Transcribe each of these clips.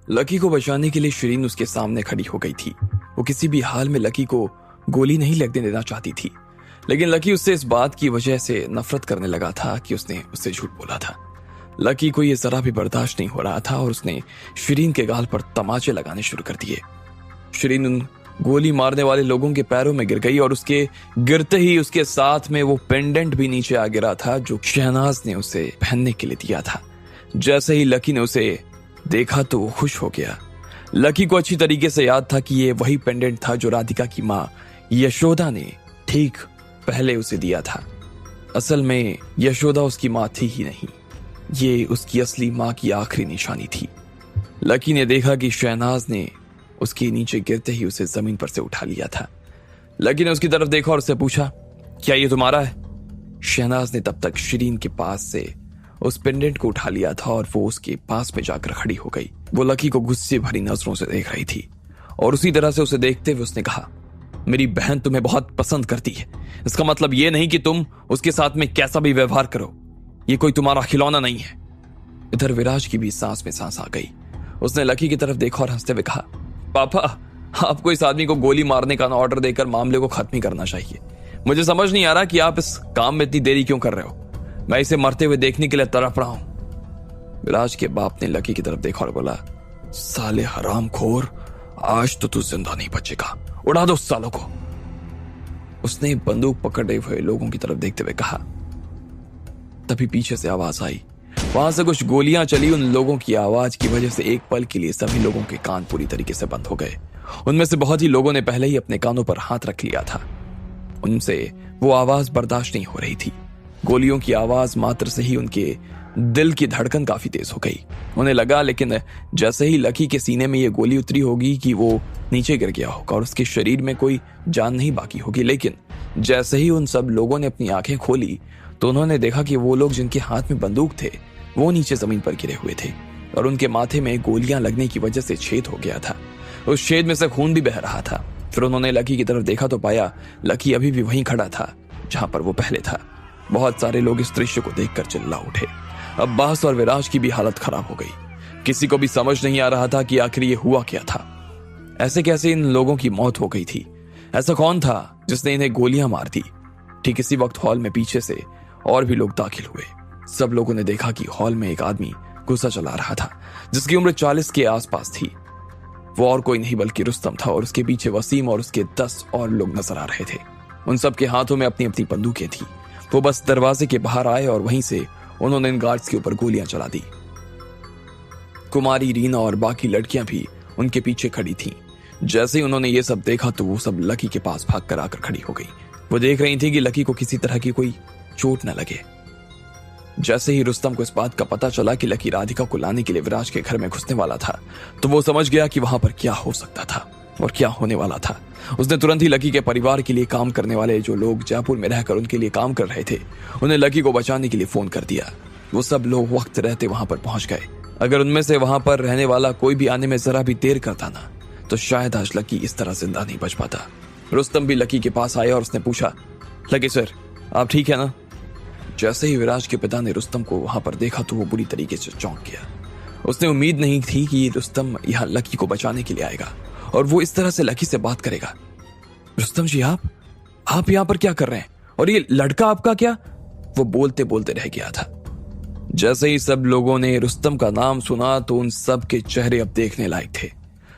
Lucky को बचाने के लिए शिरीन उसके सामने खड़ी हो गई थी। वो किसी भी हाल में लकी को गोली नहीं लगने देना चाहती थी, लेकिन लकी उससे इस बात की वजह से नफरत करने लगा था कि उसने उससे झूठ बोला था। लकी को यह जरा भी बर्दाश्त नहीं हो रहा था और उसने शिरीन के गाल पर तमाचे लगाने शुरू कर दिए। शिरीन उन गोली मारने वाले लोगों के पैरों में गिर गई और उसके गिरते ही उसके साथ में वो पेंडेंट भी नीचे आ गिरा था जो शहनाज ने उसे पहनने के लिए दिया था। जैसे ही लकी ने उसे देखा तो वो खुश हो गया। लकी को अच्छी तरीके से याद था कि ये वही पेंडेंट था जो राधिका की मां यशोदा ने ठीक पहले उसे दिया था। असल में यशोदा उसकी मां थी ही नहीं, ये उसकी असली मां की आखिरी निशानी थी। लकी ने देखा कि शहनाज ने उसके नीचे गिरते ही उसे जमीन पर से उठा लिया था। लकी ने उसकी तरफ देखा और उससे पूछा, क्या ये तुम्हारा है? शहनाज ने तब तक शिरीन के पास से उस पेंडेंट को उठा लिया था और वो उसके पास में जाकर खड़ी हो गई। वो लकी को गुस्से भरी नजरों से देख रही थी और उसी तरह से उसे देखते हुए उसने कहा, मेरी बहन तुम्हें बहुत पसंद करती है, इसका मतलब ये नहीं कि तुम उसके साथ में कैसा भी व्यवहार करो, ये कोई तुम्हारा खिलौना नहीं है। इधर विराज की भी सांस में सांस आ गई। उसने लकी की तरफ देखा और हंसते हुए कहा, पापा आपको इस आदमी को गोली मारने का ऑर्डर देकर मामले को खत्म ही करना चाहिए। मुझे समझ नहीं आ रहा कि आप इस काम में इतनी देरी क्यों कर रहे हो। मैं इसे मरते हुए देखने के लिए तड़प रहा हूं। विराज के बाप ने लकी की तरफ देखा और बोला, साले हरामखोर, आज तो तू जिंदा नहीं बचेगा, उड़ा दो उस सालों को। उसने बंदूक पकड़े हुए लोगों की तरफ देखते हुए कहा। तभी पीछे से आवाज आई। वहां से कुछ गोलियां चली। उन लोगों की आवाज की वजह से एक पल के लिए सभी लोगों के कान पूरी तरीके से बंद हो गए। उनमें से बहुत ही लोगों ने पहले ही अपने कानों पर हाथ रख लिया था। उनसे वो आवाज बर्दाश्त नहीं हो रही थी। गोलियों की आवाज मात्र से ही उनके दिल की धड़कन काफी तेज हो गई। उन्हें लगा लेकिन जैसे ही लकी के सीने में ये गोली उतरी होगी कि वो नीचे गिर गया होगा और उसके शरीर में कोई जान नहीं बाकी होगी। लेकिन जैसे ही उन सब लोगों ने अपनी आंखें खोली तो उन्होंने देखा कि वो लोग जिनके हाथ में बंदूक थे वो नीचे जमीन पर गिरे हुए थे और उनके माथे में गोलियां लगने की वजह से छेद हो गया था। उस छेद में से खून भी बह रहा था। फिर उन्होंने लकी की तरफ देखा तो पाया लकी अभी भी वहीं खड़ा था जहां पर वो पहले था। बहुत सारे लोग इस दृश्य को देखकर चिल्ला उठे। अब्बास और विराज की भी हालत खराब हो गई। किसी को भी समझ नहीं आ रहा था कि आखिर ये हुआ क्या था। ऐसे कैसे इन लोगों की मौत हो गई थी? ऐसा कौन था जिसने इन्हें गोलियां मार दी? ठीक इसी वक्त हॉल में पीछे से और भी लोग दाखिल हुए। सब लोगों ने देखा कि हॉल में एक आदमी गुस्सा चला रहा था जिसकी उम्र 40 के आसपास थी। वो और कोई नहीं बल्कि रुस्तम था और उसके पीछे वसीम और उसके 10 और लोग नजर आ रहे थे। उन सब के हाथों में अपनी अपनी बंदूकें थी। वो बस दरवाजे के बाहर आए और वहीं से उन्होंने इन गार्ड्स के ऊपर गोलियां चला दी। कुमारी रीना और बाकी लड़कियां भी उनके पीछे खड़ी थीं। जैसे ही उन्होंने ये सब देखा तो वो सब लकी के पास भागकर आकर खड़ी हो गई। वो देख रही थी कि लकी को किसी तरह की कोई चोट न लगे। जैसे ही रुस्तम को इस बात का पता चला कि लकी राधिका को लाने के लिए विराज के घर में घुसने वाला था तो वो समझ गया कि वहां पर क्या हो सकता था और क्या होने वाला था। उसने तुरंत ही लकी के परिवार के लिए काम करने वाले जो लोग जयपुर में रहकर उनके लिए काम कर रहे थे उन्हें लकी को बचाने के लिए फोन कर दिया। वो सब लोग वक्त रहते वहां पर पहुंच गए। अगर उनमें से वहां पर रहने वाला कोई भी आने में जरा भी देर करता ना तो शायद आज लकी इस तरह जिंदा नहीं बच पाता। रुस्तम भी लकी के पास आया और उसने पूछा, लकी सर आप ठीक है ना? जैसे ही विराज के पिता ने रुस्तम को वहां पर देखा तो वो बुरी तरीके से चौंक गया। उसने उम्मीद नहीं थी कि रुस्तम यहाँ लकी को बचाने के लिए आएगा और वो इस तरह से लकी से बात करेगा। रुस्तम जी आप यहाँ पर क्या कर रहे हैं? और ये लड़का आपका क्या? वो बोलते बोलते रह गया था। जैसे ही सब लोगों ने रुस्तम का नाम सुना तो उन सब के चेहरे अब देखने लायक थे।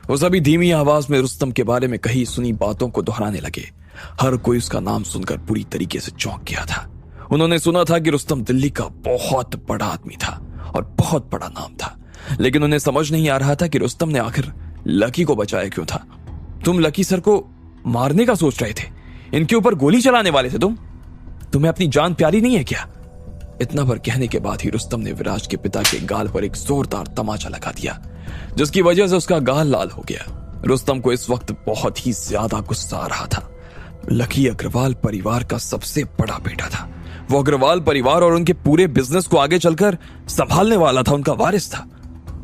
वो सभी धीमी आवाज में रुस्तम के बारे में कही सुनी बातों को दोहराने लगे। हर कोई उसका नाम सुनकर पूरी तरीके से चौंक गया था। उन्होंने सुना था कि रुस्तम दिल्ली का बहुत बड़ा आदमी था और बहुत बड़ा नाम था, लेकिन उन्हें समझ नहीं आ रहा था कि रुस्तम ने आखिर लकी को बचाया क्यों था। तुम लकी सर को मारने का सोच रहे थे? इनके ऊपर गोली चलाने वाले थे तुम्हें अपनी जान प्यारी नहीं है क्या? इतना पर कहने के बाद ही रुस्तम ने विराज के पिता के गाल पर एक जोरदार तमाचा लगा दिया जिसकी वजह से उसका गाल लाल हो गया। रुस्तम को इस वक्त बहुत ही ज्यादा गुस्सा आ रहा था। लकी अग्रवाल परिवार का सबसे बड़ा बेटा था। वो अग्रवाल परिवार और उनके पूरे बिजनेस को आगे चलकर संभालने वाला था, उनका वारिस था,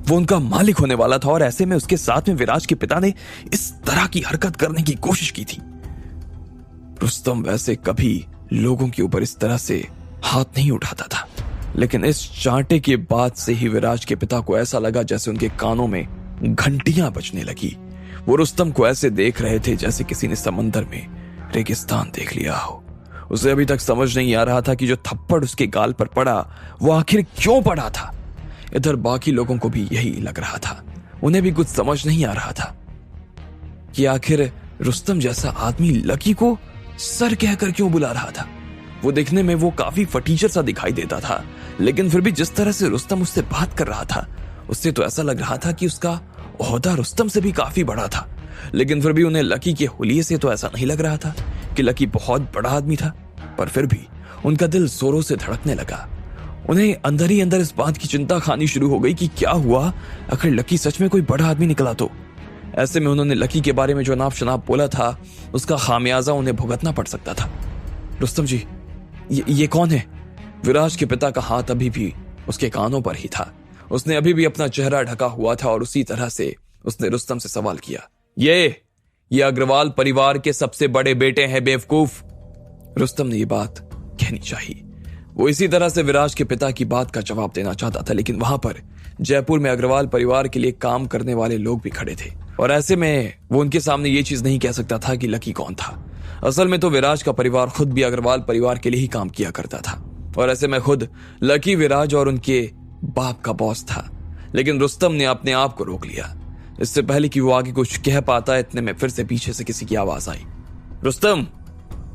वो उनका मालिक होने वाला था। और ऐसे में उसके साथ में विराज के पिता ने इस तरह की हरकत करने की कोशिश की थी। रुस्तम वैसे कभी लोगों के ऊपर इस तरह से हाथ नहीं उठाता था, लेकिन इस चांटे के बाद से ही विराज के पिता को ऐसा लगा जैसे उनके कानों में घंटियां बजने लगी। वो रुस्तम को ऐसे देख रहे थे जैसे किसी ने समंदर में रेगिस्तान देख लिया हो। उसे अभी तक समझ नहीं आ रहा था कि जो थप्पड़ उसके गाल पर पड़ा वो आखिर क्यों पड़ा था। इधर बाकी लोगों को भी यही लग रहा था। उन्हें भी कुछ समझ नहीं आ रहा था कि आखिर रुस्तम जैसा आदमी लकी को सर कहकर क्यों बुला रहा था। वो दिखने में वो काफी फटीचर सा दिखाई देता था, लेकिन फिर भी जिस तरह से रुस्तम उससे बात कर रहा था उससे तो ऐसा लग रहा था कि उसका ओहदा रुस्तम से भी काफी बड़ा था। लेकिन फिर भी उन्हें लकी के हुलिये से तो ऐसा नहीं लग रहा था कि लकी बहुत बड़ा आदमी था। पर फिर भी उनका दिल जोरों से धड़कने लगा। उन्हें अंदर ही अंदर इस बात की चिंता खानी शुरू हो गई कि क्या हुआ अगर लकी सच में कोई बड़ा आदमी निकला तो। ऐसे में उन्होंने लकी के बारे में जो नाप शनाप बोला था उसका खामियाजा उन्हें भुगतना पड़ सकता था। रुस्तम जी, ये कौन है? विराज के पिता का हाथ अभी भी उसके कानों पर ही था। उसने अभी भी अपना चेहरा ढका हुआ था और उसी तरह से उसने रुस्तम से सवाल किया, ये अग्रवाल परिवार के सबसे बड़े बेटे हैं बेवकूफ। रुस्तम ने ये बात कहनी चाहिए। वो इसी तरह से विराज के पिता की बात का जवाब देना चाहता था, लेकिन वहां पर जयपुर में अग्रवाल परिवार के लिए काम करने वाले लोग भी खड़े थे और ऐसे में वो उनके सामने ये चीज नहीं कह सकता था कि लकी कौन था। असल में तो विराज का परिवार खुद भी अग्रवाल परिवार के लिए ही काम किया करता था और ऐसे में खुद लकी विराज और उनके बाप का बॉस था। लेकिन रुस्तम ने अपने आप को रोक लिया। इससे पहले कि वो आगे कुछ कह पाता, इतने में फिर से पीछे से किसी की आवाज आई, रुस्तम,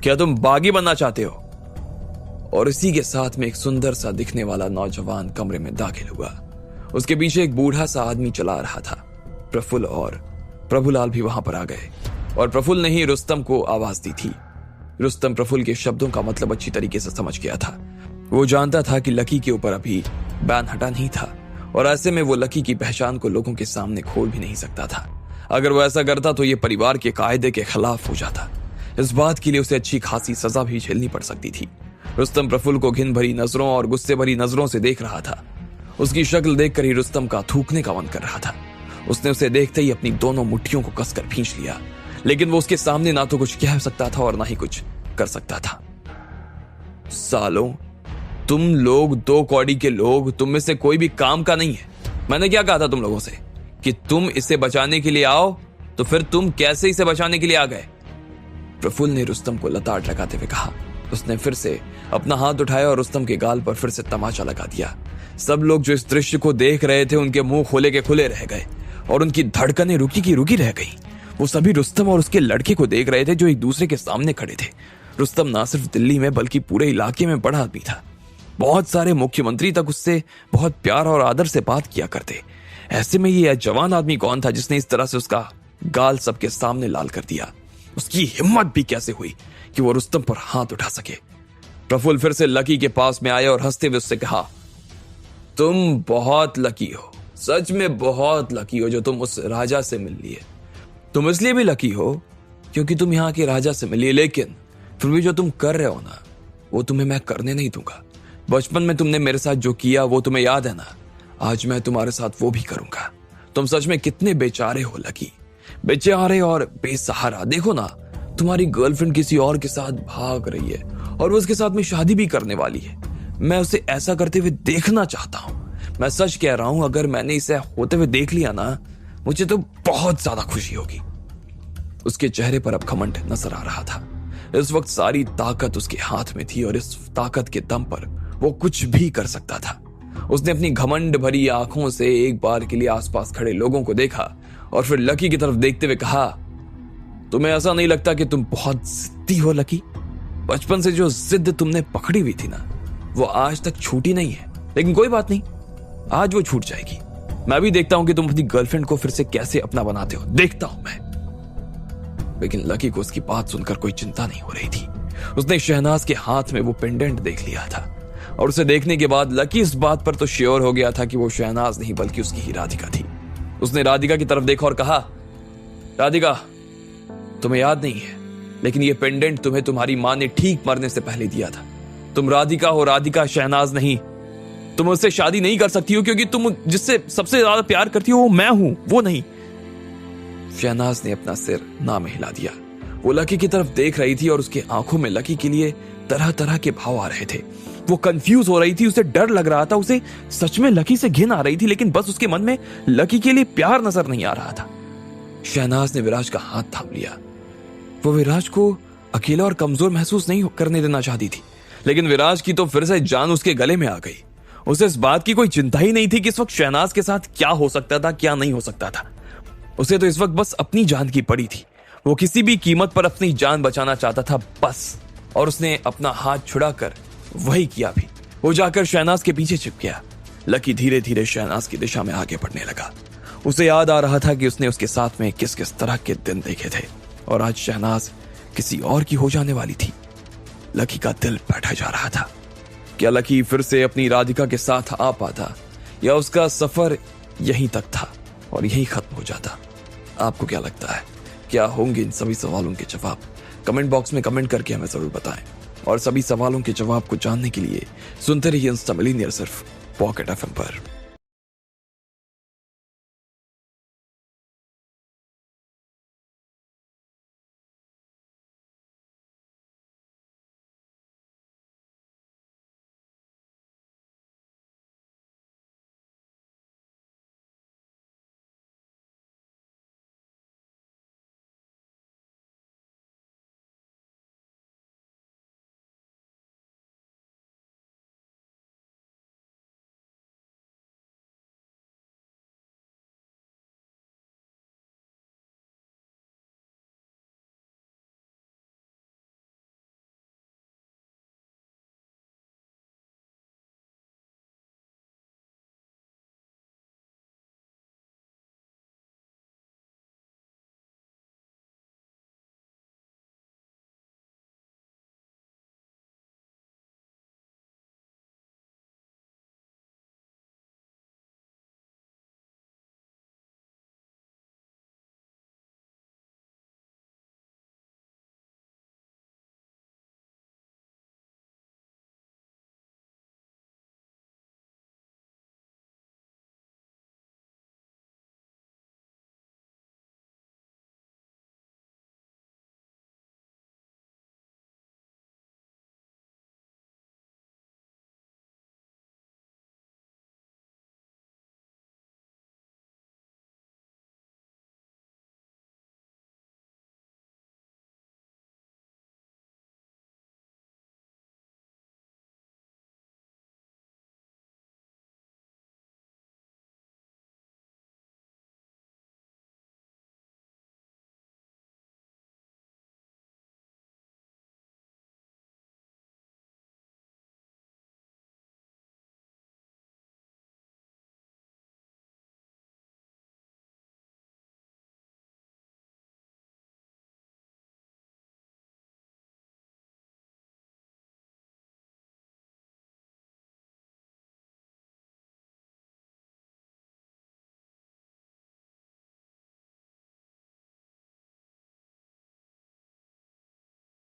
क्या तुम बागी बनना चाहते हो? और इसी के साथ में एक सुंदर सा दिखने वाला नौजवान कमरे में दाखिल हुआ। उसके पीछे एक बूढ़ा सा आदमी चला रहा था। प्रफुल्ल और प्रभुलाल भी वहां पर आ गए और प्रफुल्ल ने ही रुस्तम को आवाज दी थी। रुस्तम प्रफुल्ल के शब्दों का मतलब अच्छी तरीके से समझ गया था। वो जानता था कि लकी के ऊपर अभी बैन हटा नहीं था और ऐसे में वो लकी की पहचान को लोगों के सामने खोल भी नहीं सकता था। अगर वो ऐसा करता तो ये परिवार के कायदे के खिलाफ हो जाता। इस बात के लिए उसे अच्छी खासी सजा भी झेलनी पड़ सकती थी। रुस्तम प्रफुल्ल को घिन भरी नजरों और गुस्से भरी नजरों से देख रहा था। उसकी शक्ल देखकर ही रुस्तम का थूकने का मन कर रहा था। उसने उसे देखते ही अपनी दोनों मुट्ठियों को कसकर खींच लिया, लेकिन वो उसके सामने ना तो कुछ कह सकता था और ना ही कुछ कर सकता था। सालों, तुम लोग 2 कौड़ी के लोग, तुम में से कोई भी काम का नहीं है। मैंने क्या कहा था तुम लोगों से कि तुम इसे बचाने के लिए आओ, तो फिर तुम कैसे इसे बचाने के लिए आ गए? प्रफुल्ल ने रुस्तम को लताड़ लगाते हुए कहा। उसने फिर से अपना हाथ उठाया और रुस्तम के गाल पर फिर से तमाचा लगा दिया। सब लोग जो इस दृश्य को देख रहे थे उनके मुंह खोले के खुले रह गए और उनकी धड़कनें रुकी की रुकी रह गई। वो सभी रुस्तम और उसके लड़के को देख रहे थे जो एक दूसरे के सामने खड़े थे। रुस्तम ना सिर्फ दिल्ली में बल्कि पूरे इलाके में बड़ा आदमी था। बहुत सारे मुख्यमंत्री तक उससे बहुत प्यार और आदर से बात किया करते। ऐसे में ये जवान आदमी कौन था जिसने इस तरह से उसका गाल सबके सामने लाल कर दिया? उसकी हिम्मत भी कैसे हुई कि वो रुस्तम पर हाथ उठा सके? प्रफुल्ल फिर से लकी के पास में आया और हंसते हुए उससे कहा, तुम बहुत लकी हो, सच में बहुत लकी हो जो तुम उस राजा से मिल लिए। तुम इसलिए भी लकी हो क्योंकि तुम यहाँ के राजा से मिली, लेकिन फिर भी जो तुम कर रहे हो ना वो तुम्हें मैं करने नहीं दूंगा। बचपन में तुमने मेरे साथ जो किया वो तुम्हें याद है ना? आज मैं तुम्हारे साथ वो भी करूंगा। तुम सच में कितने बेचारे हो लकी, बेचारे और बेसहारा। देखो ना, तुम्हारी गर्लफ्रेंड किसी और के साथ भाग रही है और वो उसके साथ में शादी भी करने वाली है। मैं उसे ऐसा करते हुए देखना चाहता हूं। मैं सच कह रहा हूं, अगर मैंने इसे होते हुए देख लिया ना, मुझे तो बहुत ज्यादा खुशी होगी। उसके चेहरे पर अब घमंड नजर आ रहा था। इस वक्त सारी ताकत उसके हाथ में थी और इस ताकत के दम पर वो कुछ भी कर सकता था। उसने अपनी घमंड भरी आंखों से एक बार के लिए आसपास खड़े लोगों को देखा और फिर लकी की तरफ देखते हुए कहा, तुम्हें ऐसा नहीं लगता कि तुम बहुत जिद्दी हो लकी? बचपन से जो जिद तुमने पकड़ी हुई थी ना, वो आज तक छूटी नहीं है। लेकिन कोई बात नहीं, आज वो छूट जाएगी। मैं भी देखता हूं कि तुम अपनी गर्लफ्रेंड को फिर से कैसे अपना बनाते हो, देखता हूं मैं। लेकिन लकी को उसकी बात सुनकर कोई चिंता नहीं हो रही थी। उसने शहनाज के हाथ में वो पेंडेंट देख लिया था और उसे देखने के बाद लकी इस बात पर तो श्योर हो गया था कि वो शहनाज नहीं बल्कि उसकी ही राधिका थी। उसने राधिका की तरफ देखा और कहा, राधिका, तुम्हें याद नहीं है, लेकिन ये पेंडेंट तुम्हें तुम्हारी मां ने ठीक मरने से पहले दिया था। तुम राधिका हो, राधिका शहनाज नहीं। तुम उससे शादी नहीं कर सकती हो क्योंकि तुम जिससे सबसे ज्यादा प्यार करती हो वो मैं हूं, वो नहीं। शहनाज ने अपना सिर ना में हिला दिया। वो लकी की तरफ देख रही थी और उसके आंखों में लकी के लिए तरह तरह के भाव आ रहे थे। वो कंफ्यूज हो रही थी, उसे डर लग रहा था, उसे सच में लकी से घिन आ रही थी, लेकिन बस उसके मन में लकी के लिए प्यार नजर नहीं आ रहा था। शहनाज ने विराज का हाथ थाम लिया। वो विराज को अकेला और कमजोर महसूस नहीं करने देना चाहती थी, लेकिन विराज की तो फिर से जान उसके गले में आ गई। उसे इस बात की कोई चिंता ही नहीं थी कि इस वक्त शहनाज के साथ क्या हो सकता था, क्या नहीं हो सकता था। उसे तो इस वक्त बस अपनी जान की पड़ी थी। वो किसी भी कीमत पर अपनी जान बचाना चाहता था बस। और उसने अपना हाथ छुड़ाकर वही किया भी। वो जाकर शहनाज के पीछे छिप गया। लकी धीरे धीरे शहनाज की दिशा में आगे बढ़ने लगा। उसे याद आ रहा था कि उसने उसके साथ में किस किस तरह के दिन देखे थे, और आज शहनाज किसी और की हो जाने वाली थी। लकी का दिल बैठा जा रहा था। क्या लकी फिर से अपनी राधिका के साथ आ पाता, या उसका सफर यहीं तक था और यहीं खत्म हो जाता? आपको क्या लगता है, क्या होंगे इन सभी सवालों के जवाब? कमेंट बॉक्स में कमेंट करके हमें जरूर बताएं। और सभी सवालों के जवाब को जानने के लिए सुनते रहिए इंस्टा मिलीनियर सिर्फ पॉकेट एफएम पर।